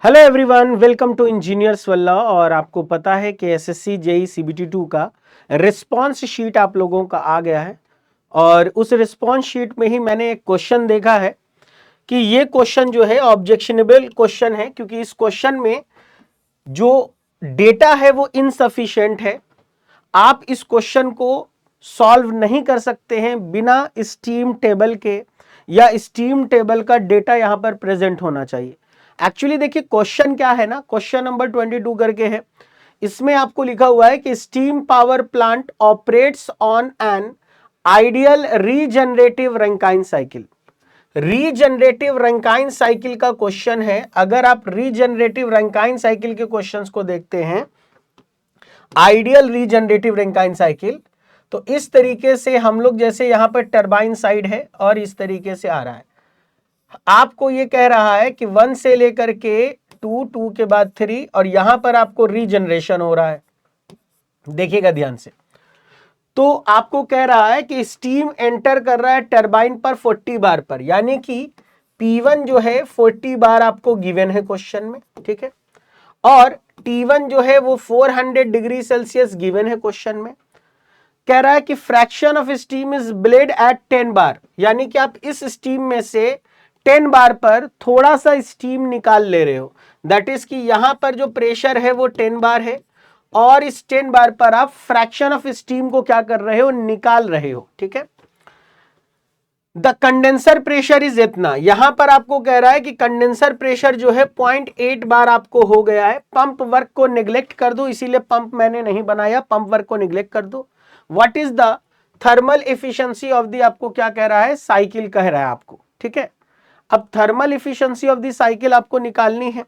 Hello everyone, welcome to Engineers Wallah. और आपको पता है कि एसएससी जेई सीबीटी 2 का रिस्पांस शीट आप लोगों का आ गया है। और उस रिस्पांस शीट में ही मैंने एक क्वेश्चन देखा है कि ये क्वेश्चन जो है ऑब्जेक्शनेबल क्वेश्चन है, क्योंकि इस क्वेश्चन में जो डेटा है वो इनसफिशिएंट है। आप इस क्वेश्चन को सॉल्व नहीं कर सकते हैं बिना स्टीम टेबल के, या स्टीम टेबल का डेटा यहां पर प्रेजेंट होना चाहिए। एक्चुअली देखिए क्वेश्चन क्या है ना, क्वेश्चन नंबर 22 करके है। इसमें आपको लिखा हुआ है कि steam power plant operates on an ideal regenerative Rankine cycle. Regenerative Rankine cycle का क्वेश्चन है। अगर आप रीजनरेटिव रैंकाइन साइकिल के क्वेश्चंस को देखते हैं, आइडियल रीजनरेटिव रैंकाइन साइकिल, तो इस तरीके से हम लोग, जैसे यहां पर टरबाइन साइड है और इस तरीके से आ रहा है। आपको ये कह रहा है कि 1 से लेकर के 2, 2 के बाद 3, और यहां पर आपको रीजनरेशन हो रहा है। देखिएगा ध्यान से। तो आपको कह रहा है कि स्टीम एंटर कर रहा है टरबाइन पर 40 बार पर, यानी कि P1 जो है 40 बार आपको गिवन है क्वेश्चन में, ठीक है। और T1 जो है वो 400 डिग्री सेल्सियस गिवन है क्वेश्चन में। कह रहा है कि fraction of steam is bled at 10 bar, यानी कि आप इस स्टीम में से 10 बार पर थोड़ा सा स्टीम निकाल ले रहे हो। दैट इज कि यहां पर जो प्रेशर है वो 10 बार है, और इस 10 बार पर आप फ्रैक्शन ऑफ स्टीम को क्या कर रहे हो, निकाल रहे हो, ठीक है। द कंडेंसर प्रेशर इज इतना, यहां पर आपको कह रहा है कि कंडेंसर प्रेशर जो है 0.8 बार आपको हो गया है। पंप वर्क को निग्लेक्ट कर दो, इसीलिए पंप मैंने नहीं बनाया, पंप वर्क को निग्लेक्ट कर दो। What is the thermal efficiency of the, आपको क्या कह रहा है, साइकिल कह रहा है आपको, ठीक है। अब thermal efficiency of the cycle आपको निकालनी है।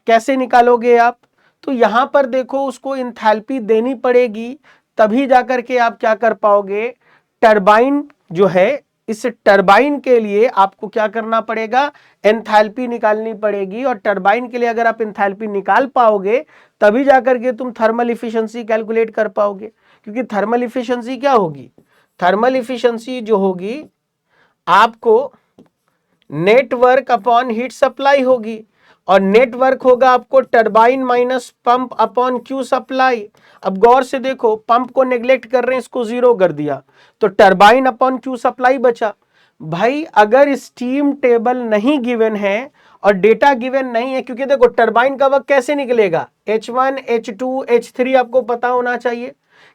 कैसे निकालोगे आप? तो यहां पर देखो, उसको इंथैल्पी देनी पड़ेगी, तभी जाकर के आप क्या कर पाओगे। टरबाइन जो है, इस टरबाइन के लिए आपको क्या करना पड़ेगा, एंथैल्पी निकालनी पड़ेगी। और टरबाइन के लिए अगर आप एंथैल्पी निकाल पाओगे, तभी जाकर के तुम थर्मल इफिशिएंसी कैलकुलेट कर पाओगे। क्योंकि थर्मल इफिशिएंसी क्या होगी, थर्मल इफिशिएंसी जो होगी आपको नेटवर्क अपॉन हीट सप्लाई होगी, और नेटवर्क होगा आपको turbine minus pump upon Q supply. अब गौर से देखो, पंप को नेग्लेक्ट कर रहे हैं, इसको 0 कर दिया, तो टरबाइन अपॉन क्यू सप्लाई बचा। भाई अगर स्टीम टेबल नहीं गिवन है और डेटा गिवन नहीं है, क्योंकि देखो टरबाइन का वर्क कैसे निकलेगा, H1 H2 H3 आपको पता होना चाहिए।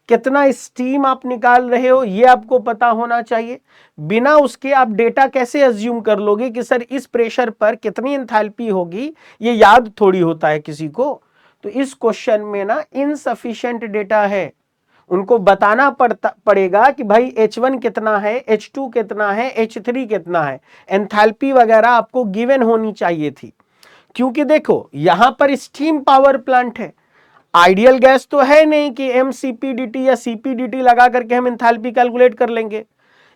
कितना स्टीम आप निकाल रहे हो ये आपको पता होना चाहिए। बिना उसके आप डेटा कैसे अज्यूम कर लोगे कि सर इस प्रेशर पर कितनी एंथैल्पी होगी, ये याद थोड़ी होता है किसी को। तो इस क्वेश्चन में ना इनसफिशिएंट डेटा है, उनको बताना पड़ेगा कि भाई H1 कितना है, H2 कितना है, H3 कितना है। एंथैल्पी वगैरह आपको गिवन होनी चाहिए थी, क्योंकि देखो यहां पर स्टीम पावर प्लांट है, आइडियल गैस तो है नहीं कि MCPDT या CPDT लगा करके हम एंथैल्पी कैलकुलेट कर लेंगे।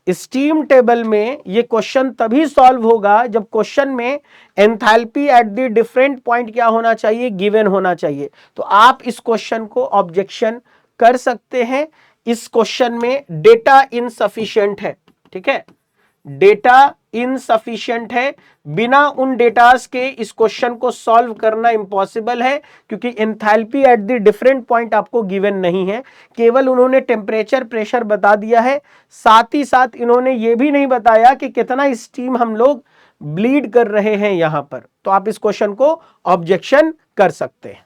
स्टीम टेबल में ये क्वेश्चन तभी सॉल्व होगा जब क्वेश्चन में enthalpy at the different point क्या होना चाहिए, गिवन होना चाहिए। तो आप इस क्वेश्चन को ऑब्जेक्शन कर सकते हैं। इस क्वेश्चन में डेटा इनसफिशिएंट है, ठीक है, डेटा इनसफिशिएंट है। बिना उन डेटास के इस क्वेश्चन को सॉल्व करना इंपॉसिबल है, क्योंकि enthalpy at the different point आपको गिवन नहीं है। केवल उन्होंने टेम्परेचर प्रेशर बता दिया है, साथ ही साथ इन्होंने ये भी नहीं बताया कि कितना स्टीम हम लोग ब्लीड कर रहे हैं यहां पर। तो आप इस क्वेश्चन को ऑब्जेक्शन कर सकते हैं।